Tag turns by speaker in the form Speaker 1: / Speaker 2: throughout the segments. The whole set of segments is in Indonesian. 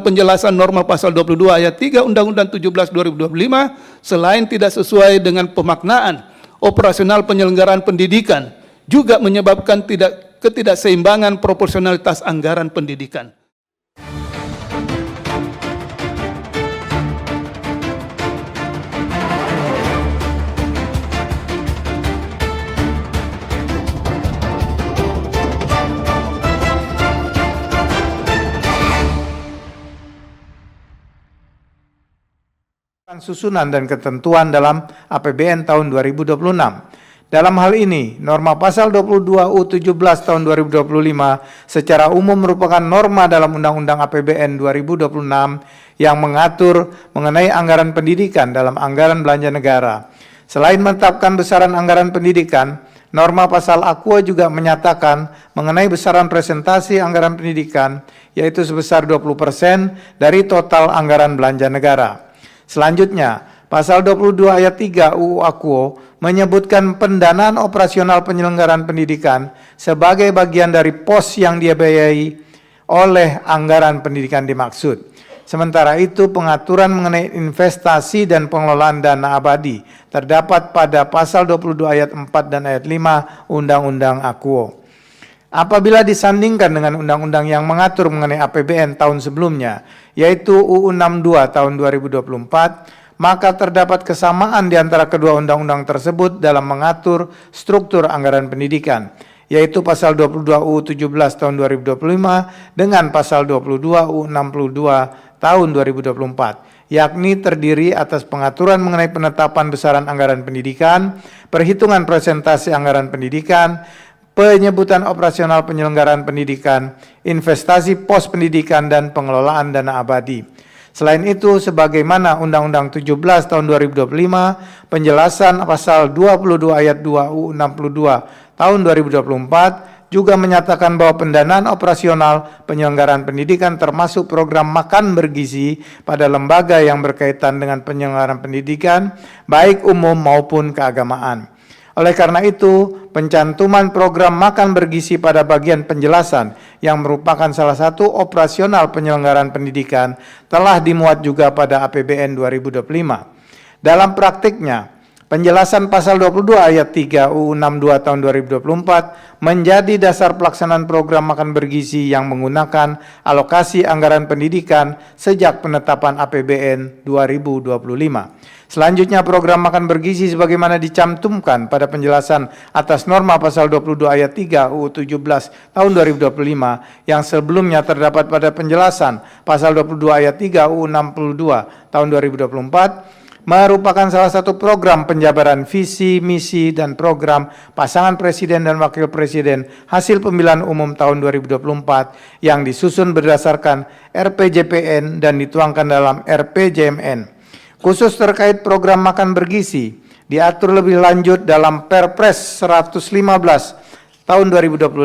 Speaker 1: penjelasan norma pasal 22 ayat 3 Undang-Undang 17 2025 selain tidak sesuai dengan pemaknaan operasional penyelenggaraan pendidikan, juga menyebabkan ketidakseimbangan proporsionalitas anggaran pendidikan.
Speaker 2: Susunan dan ketentuan dalam APBN tahun 2026. Dalam hal ini, norma pasal 22 U17 tahun 2025 secara umum merupakan norma dalam Undang-Undang APBN 2026 yang mengatur mengenai anggaran pendidikan dalam anggaran belanja negara. Selain menetapkan besaran anggaran pendidikan, norma pasal AKUO juga menyatakan mengenai besaran presentasi anggaran pendidikan, yaitu sebesar 20% dari total anggaran belanja negara. Selanjutnya, pasal 22 ayat 3 UU AKUO menyebutkan pendanaan operasional penyelenggaraan pendidikan sebagai bagian dari pos yang dibiayai oleh anggaran pendidikan dimaksud. Sementara itu, pengaturan mengenai investasi dan pengelolaan dana abadi terdapat pada pasal 22 ayat 4 dan ayat 5 Undang-Undang AKUO. Apabila disandingkan dengan undang-undang yang mengatur mengenai APBN tahun sebelumnya, yaitu UU 62 tahun 2024, maka terdapat kesamaan di antara kedua undang-undang tersebut dalam mengatur struktur anggaran pendidikan, yaitu pasal 22 UU 17 tahun 2025 dengan pasal 22 UU 62 tahun 2024, yakni terdiri atas pengaturan mengenai penetapan besaran anggaran pendidikan, perhitungan presentasi anggaran pendidikan, penyebutan operasional penyelenggaraan pendidikan, investasi pos pendidikan, dan pengelolaan dana abadi. Selain itu, sebagaimana Undang-Undang 17 tahun 2025, penjelasan pasal 22 ayat 2 UU 62 tahun 2024 juga menyatakan bahwa pendanaan operasional penyelenggaraan pendidikan termasuk program makan bergizi pada lembaga yang berkaitan dengan penyelenggaraan pendidikan, baik umum maupun keagamaan. Oleh karena itu, pencantuman program makan bergizi pada bagian penjelasan yang merupakan salah satu operasional penyelenggaraan pendidikan telah dimuat juga pada APBN 2025. Dalam praktiknya, penjelasan pasal 22 ayat 3 UU 62 tahun 2024 menjadi dasar pelaksanaan program makan bergizi yang menggunakan alokasi anggaran pendidikan sejak penetapan APBN 2025. Selanjutnya, program makan bergizi sebagaimana dicantumkan pada penjelasan atas norma pasal 22 ayat 3 UU 17 tahun 2025 yang sebelumnya terdapat pada penjelasan pasal 22 ayat 3 UU 62 tahun 2024 merupakan salah satu program penjabaran visi, misi, dan program pasangan presiden dan wakil presiden hasil pemilihan umum tahun 2024 yang disusun berdasarkan RPJPN dan dituangkan dalam RPJMN. Khusus terkait program makan bergizi, diatur lebih lanjut dalam Perpres 115 tahun 2025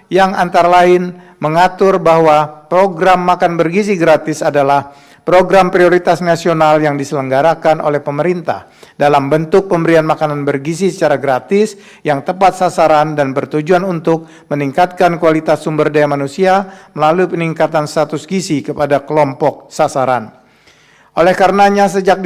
Speaker 2: yang antara lain mengatur bahwa program makan bergizi gratis adalah program prioritas nasional yang diselenggarakan oleh pemerintah dalam bentuk pemberian makanan bergizi secara gratis yang tepat sasaran dan bertujuan untuk meningkatkan kualitas sumber daya manusia melalui peningkatan status gizi kepada kelompok sasaran. Oleh karenanya, sejak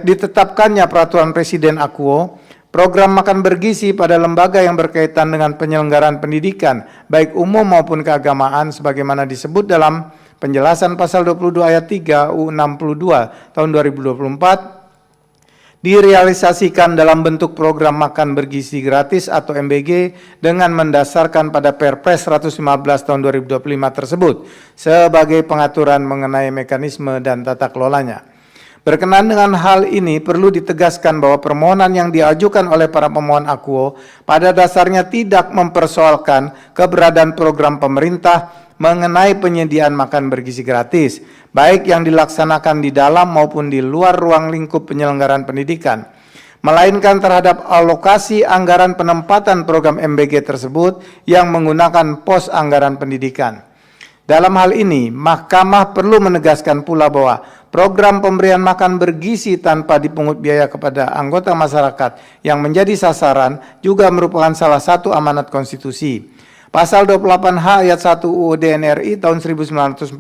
Speaker 2: ditetapkannya peraturan Presiden AKUO, program makan bergizi pada lembaga yang berkaitan dengan penyelenggaraan pendidikan, baik umum maupun keagamaan, sebagaimana disebut dalam penjelasan pasal 22 ayat 3 UU 62 tahun 2024, direalisasikan dalam bentuk program makan bergizi gratis atau MBG dengan mendasarkan pada Perpres 115 tahun 2025 tersebut sebagai pengaturan mengenai mekanisme dan tata kelolanya. Berkenaan dengan hal ini, perlu ditegaskan bahwa permohonan yang diajukan oleh para pemohon AKUO pada dasarnya tidak mempersoalkan keberadaan program pemerintah mengenai penyediaan makan bergizi gratis, baik yang dilaksanakan di dalam maupun di luar ruang lingkup penyelenggaraan pendidikan, melainkan terhadap alokasi anggaran penempatan program MBG tersebut yang menggunakan pos anggaran pendidikan. Dalam hal ini, Mahkamah perlu menegaskan pula bahwa program pemberian makan bergizi tanpa dipungut biaya kepada anggota masyarakat yang menjadi sasaran juga merupakan salah satu amanat konstitusi. Pasal 28H ayat 1 UUD NRI tahun 1945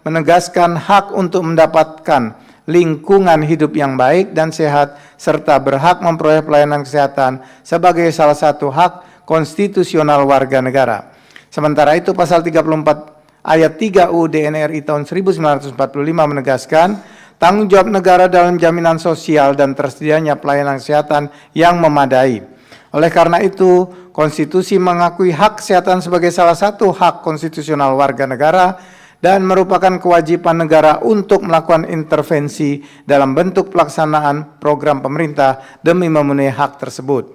Speaker 2: menegaskan hak untuk mendapatkan lingkungan hidup yang baik dan sehat serta berhak memperoleh pelayanan kesehatan sebagai salah satu hak konstitusional warga negara. Sementara itu pasal 34 ayat 3 UUD NRI tahun 1945 menegaskan tanggung jawab negara dalam jaminan sosial dan tersedianya pelayanan kesehatan yang memadai. Oleh karena itu, konstitusi mengakui hak kesehatan sebagai salah satu hak konstitusional warga negara dan merupakan kewajiban negara untuk melakukan intervensi dalam bentuk pelaksanaan program pemerintah demi memenuhi hak tersebut.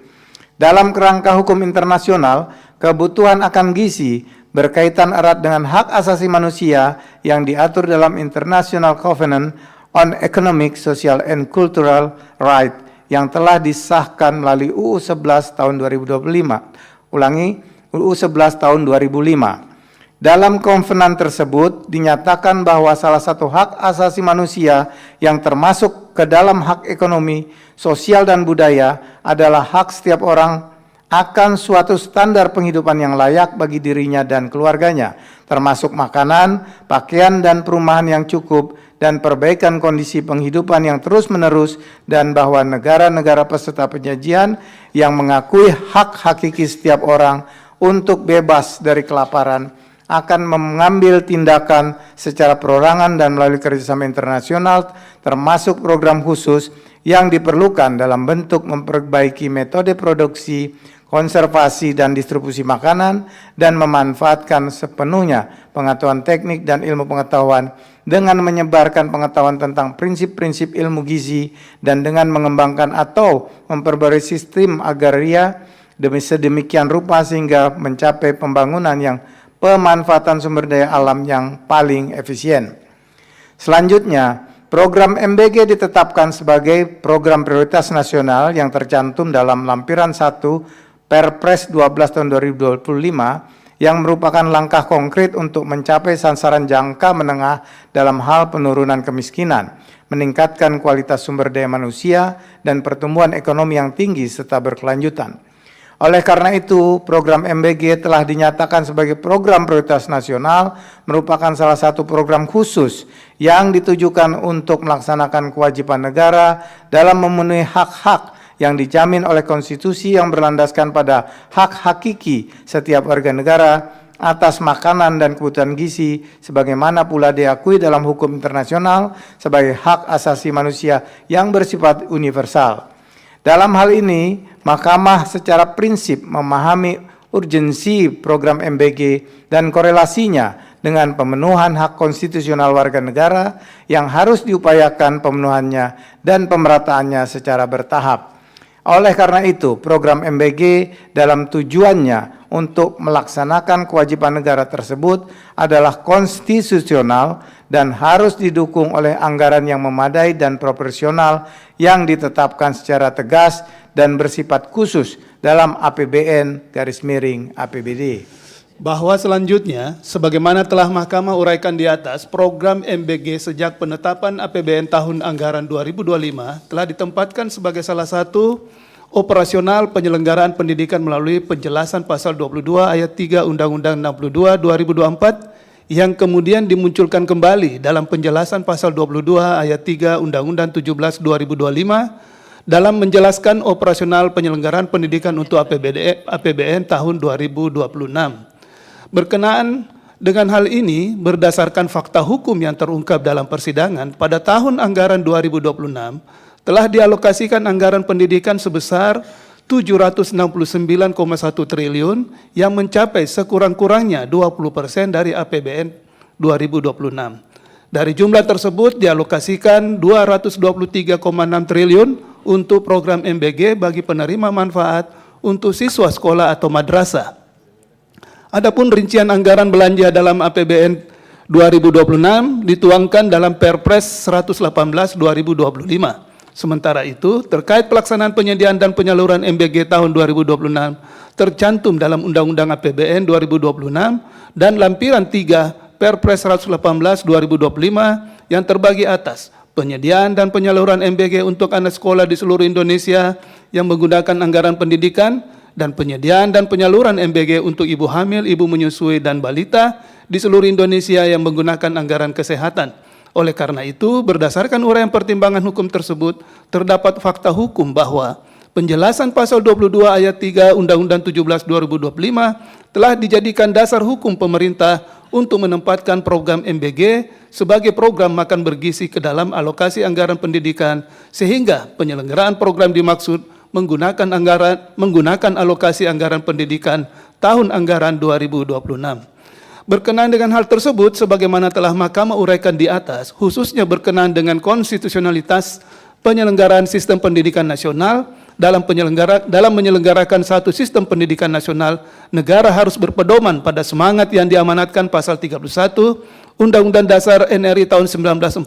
Speaker 2: Dalam kerangka hukum internasional, kebutuhan akan gizi berkaitan erat dengan hak asasi manusia yang diatur dalam International Covenant on Economic, Social, and Cultural Rights yang telah disahkan melalui UU 11 tahun 2025. Ulangi, UU 11 tahun 2005. Dalam konvenan tersebut dinyatakan bahwa salah satu hak asasi manusia yang termasuk ke dalam hak ekonomi, sosial, dan budaya adalah hak setiap orang akan suatu standar penghidupan yang layak bagi dirinya dan keluarganya, termasuk makanan, pakaian, dan perumahan yang cukup, dan perbaikan kondisi penghidupan yang terus-menerus, dan bahwa negara-negara peserta penyajian yang mengakui hak hakiki setiap orang untuk bebas dari kelaparan akan mengambil tindakan secara perorangan dan melalui kerjasama internasional, termasuk program khusus yang diperlukan dalam bentuk memperbaiki metode produksi, konservasi, dan distribusi makanan, dan memanfaatkan sepenuhnya pengetahuan teknik dan ilmu pengetahuan dengan menyebarkan pengetahuan tentang prinsip-prinsip ilmu gizi dan dengan mengembangkan atau memperbarui sistem agraria sedemikian rupa sehingga mencapai pembangunan yang pemanfaatan sumber daya alam yang paling efisien. Selanjutnya, program MBG ditetapkan sebagai program prioritas nasional yang tercantum dalam lampiran 1 Perpres 12 tahun 2025 yang merupakan langkah konkret untuk mencapai sasaran jangka menengah dalam hal penurunan kemiskinan, meningkatkan kualitas sumber daya manusia, dan pertumbuhan ekonomi yang tinggi serta berkelanjutan. Oleh karena itu, program MBG telah dinyatakan sebagai program prioritas nasional, merupakan salah satu program khusus yang ditujukan untuk melaksanakan kewajiban negara dalam memenuhi hak-hak yang dijamin oleh konstitusi yang berlandaskan pada hak hakiki setiap warga negara atas makanan dan kebutuhan gizi, sebagaimana pula diakui dalam hukum internasional sebagai hak asasi manusia yang bersifat universal. Dalam hal ini, Mahkamah secara prinsip memahami urgensi program MBG dan korelasinya dengan pemenuhan hak konstitusional warga negara yang harus diupayakan pemenuhannya dan pemerataannya secara bertahap. Oleh karena itu, program MBG dalam tujuannya untuk melaksanakan kewajiban negara tersebut adalah konstitusional dan harus didukung oleh anggaran yang memadai dan proporsional yang ditetapkan secara tegas dan bersifat khusus dalam APBN/APBD.
Speaker 1: Bahwa selanjutnya, sebagaimana telah Mahkamah uraikan di atas, program MBG sejak penetapan APBN tahun anggaran 2025 telah ditempatkan sebagai salah satu operasional penyelenggaraan pendidikan melalui penjelasan pasal 22 ayat 3 Undang-Undang 62 2024 yang kemudian dimunculkan kembali dalam penjelasan pasal 22 ayat 3 Undang-Undang 17 2025 dalam menjelaskan operasional penyelenggaraan pendidikan untuk APBN tahun 2026. Berkenaan dengan hal ini, berdasarkan fakta hukum yang terungkap dalam persidangan, pada tahun anggaran 2026 telah dialokasikan anggaran pendidikan sebesar 769,1 triliun yang mencapai sekurang-kurangnya 20% dari APBN 2026. Dari jumlah tersebut dialokasikan 223,6 triliun untuk program MBG bagi penerima manfaat untuk siswa sekolah atau madrasah. Adapun rincian anggaran belanja dalam APBN 2026 dituangkan dalam Perpres 118 2025. Sementara itu, terkait pelaksanaan penyediaan dan penyaluran MBG tahun 2026 tercantum dalam Undang-Undang APBN 2026 dan lampiran 3 Perpres 118 2025 yang terbagi atas penyediaan dan penyaluran MBG untuk anak sekolah di seluruh Indonesia yang menggunakan anggaran pendidikan dan penyediaan dan penyaluran MBG untuk ibu hamil, ibu menyusui, dan balita di seluruh Indonesia yang menggunakan anggaran kesehatan. Oleh karena itu, berdasarkan uraian pertimbangan hukum tersebut, terdapat fakta hukum bahwa penjelasan pasal 22 ayat 3 Undang-Undang 17/2025 telah dijadikan dasar hukum pemerintah untuk menempatkan program MBG sebagai program makan bergizi ke dalam alokasi anggaran pendidikan, sehingga penyelenggaraan program dimaksud menggunakan alokasi anggaran pendidikan tahun anggaran 2026. Berkenaan dengan hal tersebut, sebagaimana telah Mahkamah uraikan di atas, khususnya berkenaan dengan konstitusionalitas penyelenggaraan sistem pendidikan nasional, dalam menyelenggarakan satu sistem pendidikan nasional, negara harus berpedoman pada semangat yang diamanatkan pasal 31 Undang-Undang Dasar NRI tahun 1945.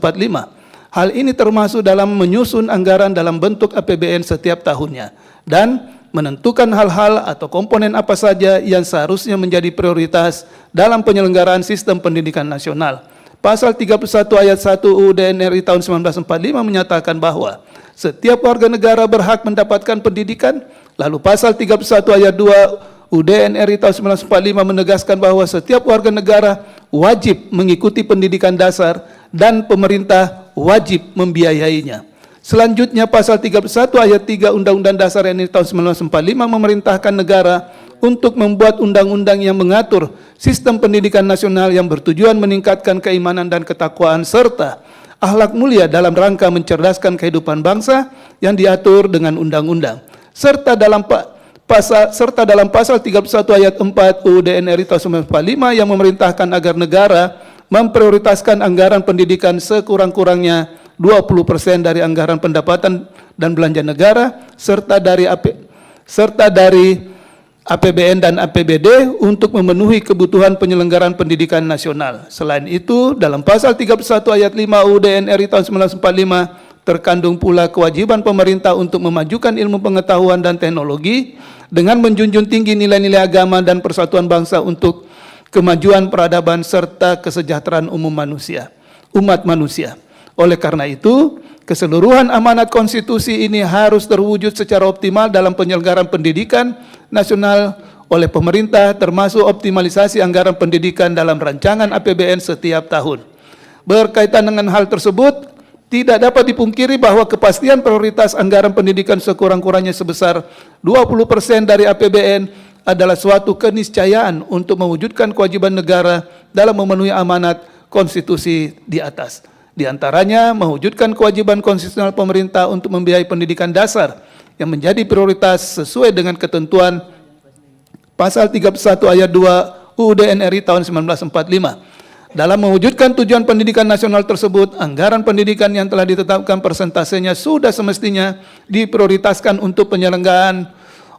Speaker 1: Hal ini termasuk dalam menyusun anggaran dalam bentuk APBN setiap tahunnya, dan menentukan hal-hal atau komponen apa saja yang seharusnya menjadi prioritas dalam penyelenggaraan sistem pendidikan nasional. Pasal 31 ayat 1 UUD NRI tahun 1945 menyatakan bahwa setiap warga negara berhak mendapatkan pendidikan, lalu pasal 31 ayat 2 UUD NRI tahun 1945 menegaskan bahwa setiap warga negara wajib mengikuti pendidikan dasar dan pemerintah wajib membiayainya. Selanjutnya, pasal 31 ayat 3 Undang-Undang Dasar NRI tahun 1945 memerintahkan negara untuk membuat undang-undang yang mengatur sistem pendidikan nasional yang bertujuan meningkatkan keimanan dan ketakwaan serta akhlak mulia dalam rangka mencerdaskan kehidupan bangsa yang diatur dengan undang-undang. Serta dalam pasal 31 ayat 4 UUD NRI tahun 1945 yang memerintahkan agar negara memprioritaskan anggaran pendidikan sekurang-kurangnya 20% dari anggaran pendapatan dan belanja negara serta dari APBN dan APBD untuk memenuhi kebutuhan penyelenggaraan pendidikan nasional. Selain itu, dalam pasal 31 ayat 5 UUD NRI tahun 1945 terkandung pula kewajiban pemerintah untuk memajukan ilmu pengetahuan dan teknologi dengan menjunjung tinggi nilai-nilai agama dan persatuan bangsa untuk kemajuan peradaban serta kesejahteraan umat manusia. Oleh karena itu, keseluruhan amanat konstitusi ini harus terwujud secara optimal dalam penyelenggaraan pendidikan nasional oleh pemerintah, termasuk optimalisasi anggaran pendidikan dalam rancangan APBN setiap tahun. Berkaitan dengan hal tersebut, tidak dapat dipungkiri bahwa kepastian prioritas anggaran pendidikan sekurang-kurangnya sebesar 20% dari APBN adalah suatu keniscayaan untuk mewujudkan kewajiban negara dalam memenuhi amanat konstitusi di atas. Di antaranya, mewujudkan kewajiban konstitusional pemerintah untuk membiayai pendidikan dasar yang menjadi prioritas sesuai dengan ketentuan pasal 31 ayat 2 UUD NRI tahun 1945. Dalam mewujudkan tujuan pendidikan nasional tersebut, anggaran pendidikan yang telah ditetapkan persentasenya sudah semestinya diprioritaskan untuk penyelenggaraan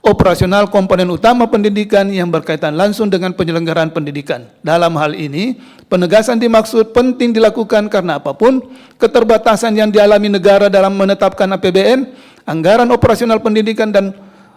Speaker 1: operasional komponen utama pendidikan yang berkaitan langsung dengan penyelenggaraan pendidikan. Dalam hal ini, penegasan dimaksud penting dilakukan karena apapun keterbatasan yang dialami negara dalam menetapkan APBN, anggaran operasional pendidikan dan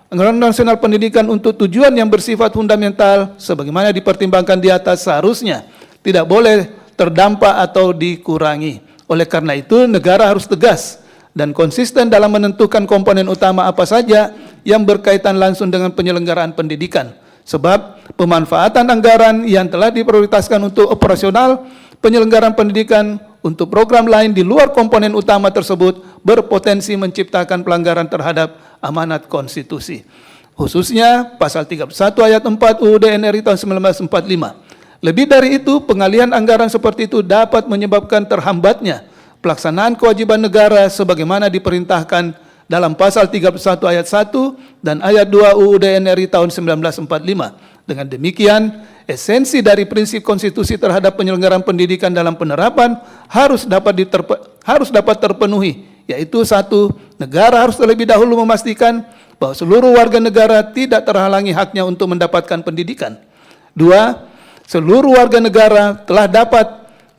Speaker 1: anggaran nasional pendidikan untuk tujuan yang bersifat fundamental sebagaimana dipertimbangkan di atas seharusnya tidak boleh terdampak atau dikurangi. Oleh karena itu, negara harus tegas dan konsisten dalam menentukan komponen utama apa saja yang berkaitan langsung dengan penyelenggaraan pendidikan. Sebab pemanfaatan anggaran yang telah diprioritaskan untuk operasional penyelenggaraan pendidikan untuk program lain di luar komponen utama tersebut berpotensi menciptakan pelanggaran terhadap amanat konstitusi. Khususnya pasal 31 ayat 4 UUD NRI tahun 1945. Lebih dari itu, pengalihan anggaran seperti itu dapat menyebabkan terhambatnya pelaksanaan kewajiban negara sebagaimana diperintahkan dalam pasal 31 ayat 1 dan ayat 2 UUD NRI tahun 1945. Dengan demikian, esensi dari prinsip konstitusi terhadap penyelenggaraan pendidikan dalam penerapan harus dapat terpenuhi, yaitu 1. Negara harus terlebih dahulu memastikan bahwa seluruh warga negara tidak terhalangi haknya untuk mendapatkan pendidikan. 2. Seluruh warga negara telah dapat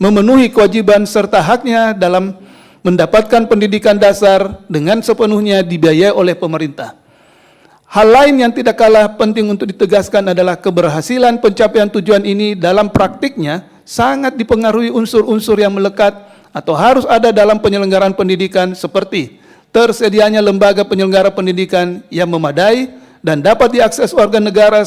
Speaker 1: memenuhi kewajiban serta haknya dalam mendapatkan pendidikan dasar dengan sepenuhnya dibiayai oleh pemerintah. Hal lain yang tidak kalah penting untuk ditegaskan adalah keberhasilan pencapaian tujuan ini dalam praktiknya sangat dipengaruhi unsur-unsur yang melekat atau harus ada dalam penyelenggaraan pendidikan seperti tersedianya lembaga penyelenggara pendidikan yang memadai dan dapat diakses warga negara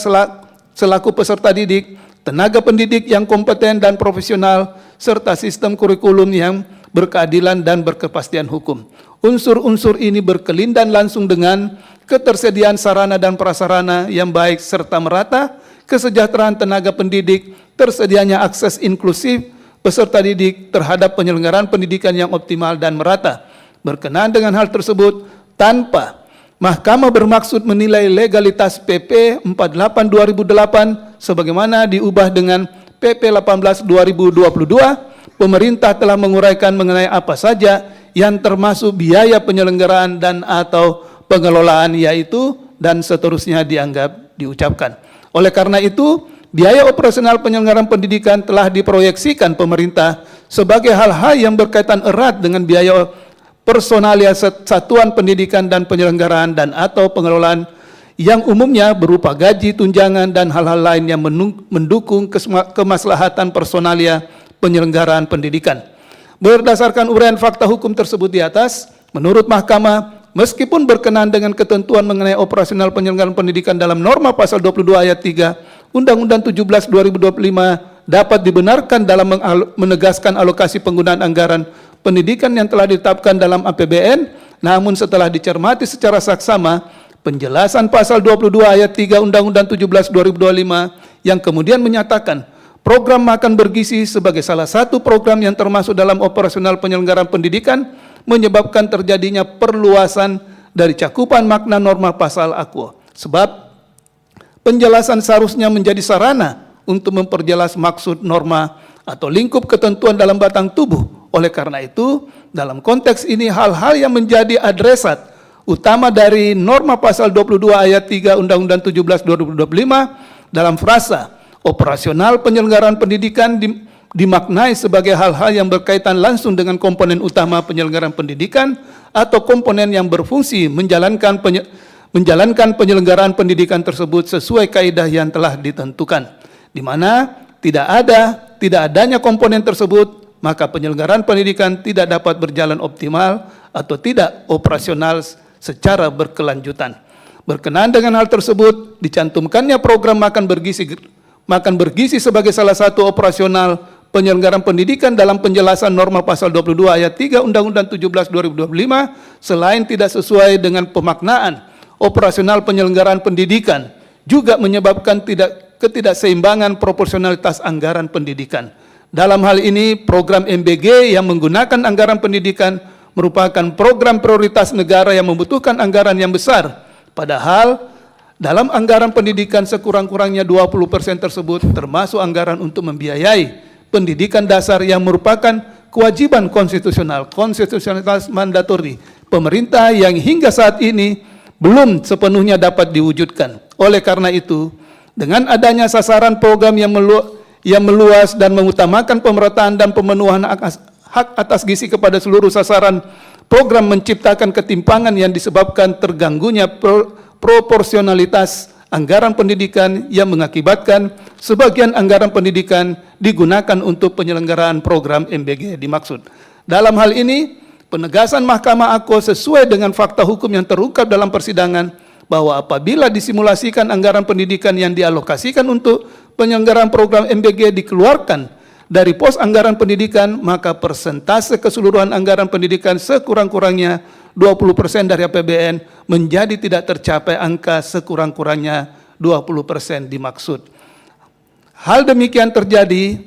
Speaker 1: selaku peserta didik, tenaga pendidik yang kompeten dan profesional, serta sistem kurikulum yang berkeadilan dan berkepastian hukum. Unsur-unsur ini berkelindan langsung dengan ketersediaan sarana dan prasarana yang baik serta merata, kesejahteraan tenaga pendidik, tersedianya akses inklusif peserta didik terhadap penyelenggaraan pendidikan yang optimal dan merata. Berkenaan dengan hal tersebut, tanpa Mahkamah bermaksud menilai legalitas PP 48/2008 sebagaimana diubah dengan PP 18/2022, pemerintah telah menguraikan mengenai apa saja yang termasuk biaya penyelenggaraan dan atau pengelolaan, yaitu dan seterusnya dianggap diucapkan. Oleh karena itu, biaya operasional penyelenggaraan pendidikan telah diproyeksikan pemerintah sebagai hal-hal yang berkaitan erat dengan biaya personalia satuan pendidikan dan penyelenggaraan dan atau pengelolaan yang umumnya berupa gaji, tunjangan, dan hal-hal lain yang mendukung kemaslahatan personalia penyelenggaraan pendidikan. Berdasarkan uraian fakta hukum tersebut di atas, menurut Mahkamah, meskipun berkenaan dengan ketentuan mengenai operasional penyelenggaraan pendidikan dalam norma pasal 22 ayat 3 Undang-Undang 17/2025 dapat dibenarkan dalam menegaskan alokasi penggunaan anggaran pendidikan yang telah ditetapkan dalam APBN, namun setelah dicermati secara saksama, penjelasan pasal 22 ayat 3 Undang-Undang 17/2025 yang kemudian menyatakan program makan bergizi sebagai salah satu program yang termasuk dalam operasional penyelenggaraan pendidikan menyebabkan terjadinya perluasan dari cakupan makna norma pasal AKUO. Sebab penjelasan seharusnya menjadi sarana untuk memperjelas maksud norma atau lingkup ketentuan dalam batang tubuh. Oleh karena itu, dalam konteks ini hal-hal yang menjadi adresat utama dari norma pasal 22 ayat 3 Undang-Undang 17/2025 dalam frasa operasional penyelenggaraan pendidikan dimaknai sebagai hal-hal yang berkaitan langsung dengan komponen utama penyelenggaraan pendidikan atau komponen yang berfungsi menjalankan penyelenggaraan pendidikan tersebut sesuai kaidah yang telah ditentukan, di mana tidak adanya komponen tersebut, maka penyelenggaraan pendidikan tidak dapat berjalan optimal atau tidak operasional secara berkelanjutan. Berkenaan dengan hal tersebut, dicantumkannya program makan bergizi sebagai salah satu operasional penyelenggaraan pendidikan dalam penjelasan norma pasal 22 ayat 3 Undang-Undang 17/2025 selain tidak sesuai dengan pemaknaan operasional penyelenggaraan pendidikan, juga menyebabkan ketidakseimbangan proporsionalitas anggaran pendidikan. Dalam hal ini, program MBG yang menggunakan anggaran pendidikan merupakan program prioritas negara yang membutuhkan anggaran yang besar. Padahal, dalam anggaran pendidikan sekurang-kurangnya 20% tersebut termasuk anggaran untuk membiayai pendidikan dasar yang merupakan kewajiban konstitusionalitas mandatori pemerintah yang hingga saat ini belum sepenuhnya dapat diwujudkan. Oleh karena itu, dengan adanya sasaran program yang meluas dan mengutamakan pemerataan dan pemenuhan hak atas gizi kepada seluruh sasaran, program menciptakan ketimpangan yang disebabkan terganggunya proporsionalitas anggaran pendidikan yang mengakibatkan sebagian anggaran pendidikan digunakan untuk penyelenggaraan program MBG dimaksud. Dalam hal ini, penegasan Mahkamah AKUO sesuai dengan fakta hukum yang terungkap dalam persidangan bahwa apabila disimulasikan anggaran pendidikan yang dialokasikan untuk penyelenggaraan program MBG dikeluarkan dari pos anggaran pendidikan, maka persentase keseluruhan anggaran pendidikan sekurang-kurangnya 20% dari APBN menjadi tidak tercapai angka sekurang-kurangnya 20% dimaksud. Hal demikian terjadi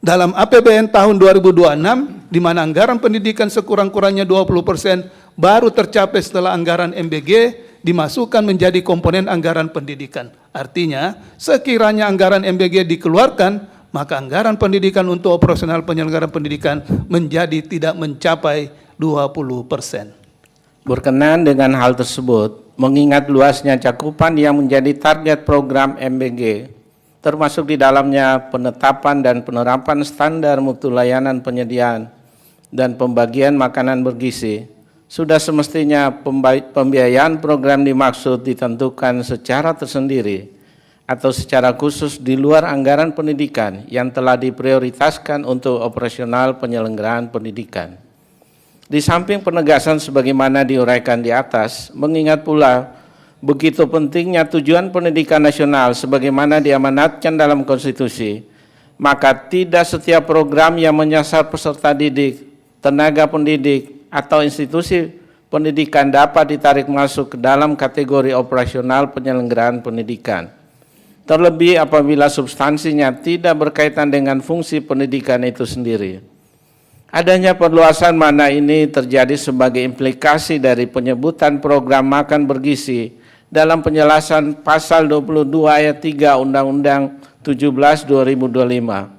Speaker 1: dalam APBN tahun 2026, di mana anggaran pendidikan sekurang-kurangnya 20% baru tercapai setelah anggaran MBG dimasukkan menjadi komponen anggaran pendidikan. Artinya, sekiranya anggaran MBG dikeluarkan, maka anggaran pendidikan untuk operasional penyelenggaraan pendidikan menjadi tidak mencapai 20%.
Speaker 3: Berkenaan dengan hal tersebut, mengingat luasnya cakupan yang menjadi target program MBG, termasuk di dalamnya penetapan dan penerapan standar mutu layanan penyediaan dan pembagian makanan bergizi, sudah semestinya pembiayaan program dimaksud ditentukan secara tersendiri atau secara khusus di luar anggaran pendidikan yang telah diprioritaskan untuk operasional penyelenggaraan pendidikan. Di samping penegasan sebagaimana diuraikan di atas, mengingat pula begitu pentingnya tujuan pendidikan nasional sebagaimana diamanatkan dalam konstitusi, maka tidak setiap program yang menyasar peserta didik, tenaga pendidik, atau institusi pendidikan dapat ditarik masuk ke dalam kategori operasional penyelenggaraan pendidikan. Terlebih apabila substansinya tidak berkaitan dengan fungsi pendidikan itu sendiri. Adanya perluasan makna ini terjadi sebagai implikasi dari penyebutan program makan bergizi dalam penjelasan pasal 22 ayat 3 Undang-Undang 17/2025.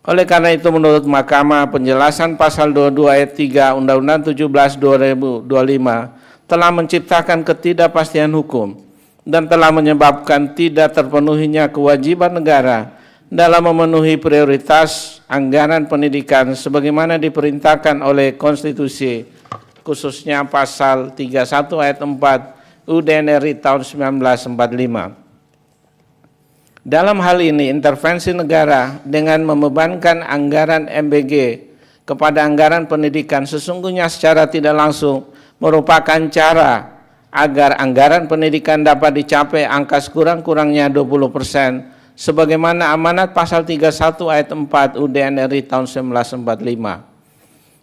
Speaker 3: Oleh karena itu menurut Mahkamah, penjelasan pasal 22 ayat 3 Undang-Undang 17/2025 telah menciptakan ketidakpastian hukum dan telah menyebabkan tidak terpenuhinya kewajiban negara dalam memenuhi prioritas anggaran pendidikan sebagaimana diperintahkan oleh konstitusi, khususnya pasal 31 ayat 4 UUD RI tahun 1945. Dalam hal ini, intervensi negara dengan membebankan anggaran MBG kepada anggaran pendidikan sesungguhnya secara tidak langsung merupakan cara agar anggaran pendidikan dapat dicapai angka sekurang-kurangnya 20%, sebagaimana amanat pasal 31 ayat 4 UUD RI tahun 1945.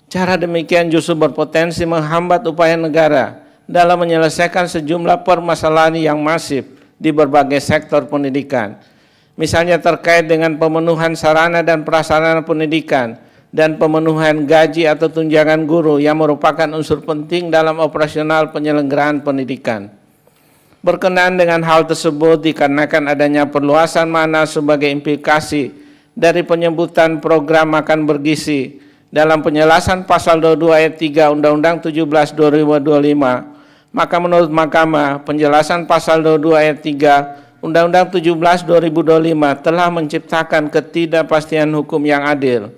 Speaker 3: Cara demikian justru berpotensi menghambat upaya negara dalam menyelesaikan sejumlah permasalahan yang masif di berbagai sektor pendidikan, misalnya terkait dengan pemenuhan sarana dan prasarana pendidikan dan pemenuhan gaji atau tunjangan guru yang merupakan unsur penting dalam operasional penyelenggaraan pendidikan. Berkenaan dengan hal tersebut dikarenakan adanya perluasan makna sebagai implikasi dari penyebutan program makan bergizi dalam penjelasan pasal 22 ayat 3 Undang-Undang 17/2025, maka menurut Mahkamah, penjelasan pasal 22 ayat 3 Undang-Undang 17/2025 telah menciptakan ketidakpastian hukum yang adil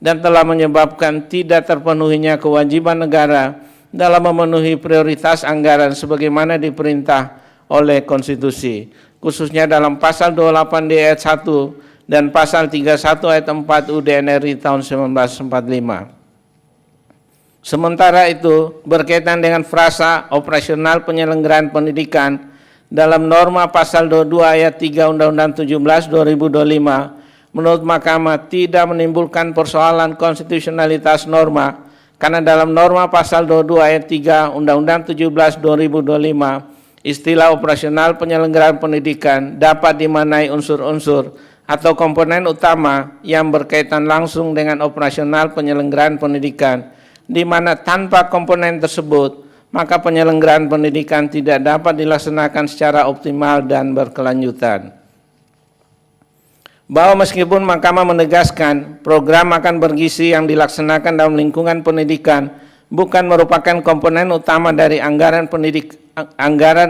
Speaker 3: dan telah menyebabkan tidak terpenuhinya kewajiban negara dalam memenuhi prioritas anggaran sebagaimana diperintah oleh konstitusi, khususnya dalam pasal 28D ayat 1 dan pasal 31 ayat 4 UUD RI tahun 1945. Sementara itu, berkaitan dengan frasa operasional penyelenggaraan pendidikan dalam norma pasal 22 ayat 3 Undang-Undang 17/2025, menurut Mahkamah tidak menimbulkan persoalan konstitusionalitas norma, karena dalam norma pasal 22 ayat 3 Undang-Undang 17/2025, istilah operasional penyelenggaraan pendidikan dapat dimaknai unsur-unsur atau komponen utama yang berkaitan langsung dengan operasional penyelenggaraan pendidikan, di mana tanpa komponen tersebut, maka penyelenggaraan pendidikan tidak dapat dilaksanakan secara optimal dan berkelanjutan. Bahwa meskipun Mahkamah menegaskan program makan bergizi yang dilaksanakan dalam lingkungan pendidikan bukan merupakan komponen utama dari anggaran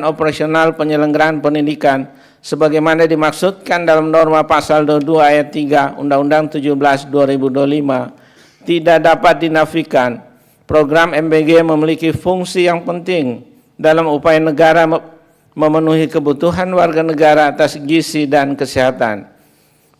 Speaker 3: operasional penyelenggaraan pendidikan sebagaimana dimaksudkan dalam norma pasal 22 ayat 3 Undang-Undang 17/2025, tidak dapat dinafikan program MBG memiliki fungsi yang penting dalam upaya negara memenuhi kebutuhan warga negara atas gizi dan kesehatan.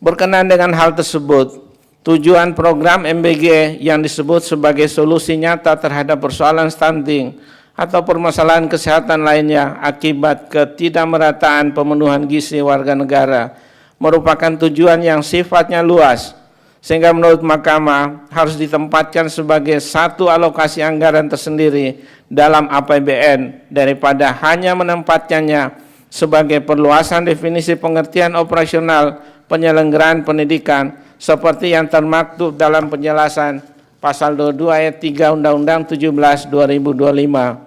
Speaker 3: Berkenaan dengan hal tersebut, tujuan program MBG yang disebut sebagai solusi nyata terhadap persoalan stunting atau permasalahan kesehatan lainnya akibat ketidakmerataan pemenuhan gizi warga negara merupakan tujuan yang sifatnya luas, sehingga menurut Mahkamah harus ditempatkan sebagai satu alokasi anggaran tersendiri dalam APBN daripada hanya menempatkannya sebagai perluasan definisi pengertian operasional penyelenggaraan pendidikan seperti yang termaktub dalam penjelasan pasal 22 ayat 3 Undang-Undang 17/2025.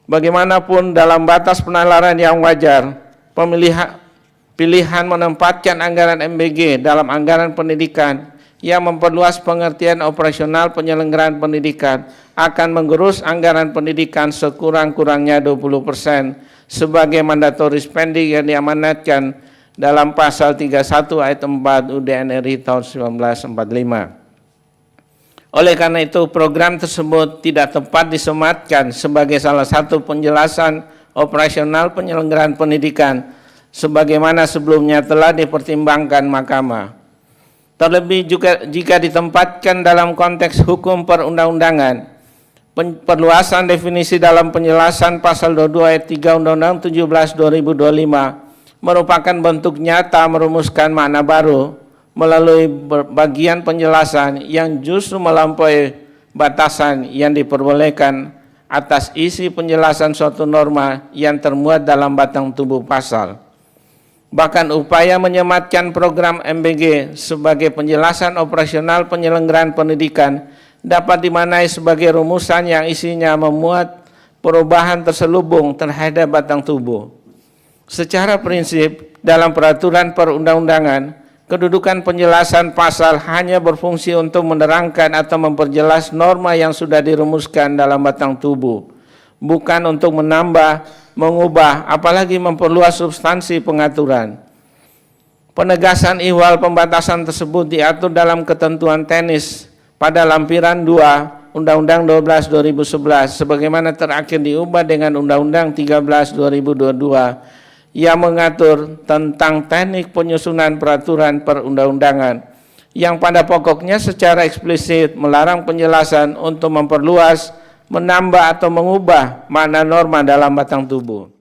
Speaker 3: Bagaimanapun dalam batas penalaran yang wajar, pilihan menempatkan anggaran MBG dalam anggaran pendidikan yang memperluas pengertian operasional penyelenggaraan pendidikan akan menggerus anggaran pendidikan sekurang-kurangnya 20% sebagai mandatory spending yang diamanatkan dalam pasal 31 ayat 4 UUD RI tahun 1945. Oleh karena itu, program tersebut tidak tepat disematkan sebagai salah satu penjelasan operasional penyelenggaraan pendidikan sebagaimana sebelumnya telah dipertimbangkan Mahkamah. Terlebih juga jika ditempatkan dalam konteks hukum perundang-undangan, perluasan definisi dalam penjelasan pasal 22 ayat 3 Undang-Undang 17 2025 merupakan bentuk nyata merumuskan makna baru melalui bagian penjelasan yang justru melampaui batasan yang diperbolehkan atas isi penjelasan suatu norma yang termuat dalam batang tubuh pasal. Bahkan upaya menyematkan program MBG sebagai penjelasan operasional penyelenggaraan pendidikan dapat dimaknai sebagai rumusan yang isinya memuat perubahan terselubung terhadap batang tubuh. Secara prinsip, dalam peraturan perundang-undangan, kedudukan penjelasan pasal hanya berfungsi untuk menerangkan atau memperjelas norma yang sudah dirumuskan dalam batang tubuh, bukan untuk menambah, mengubah, apalagi memperluas substansi pengaturan. Penegasan ihwal pembatasan tersebut diatur dalam ketentuan teknis pada lampiran 2 Undang-Undang 12 2011 sebagaimana terakhir diubah dengan Undang-Undang 13 2022 yang mengatur tentang teknik penyusunan peraturan perundang-undangan yang pada pokoknya secara eksplisit melarang penjelasan untuk memperluas, menambah atau mengubah makna norma dalam batang tubuh.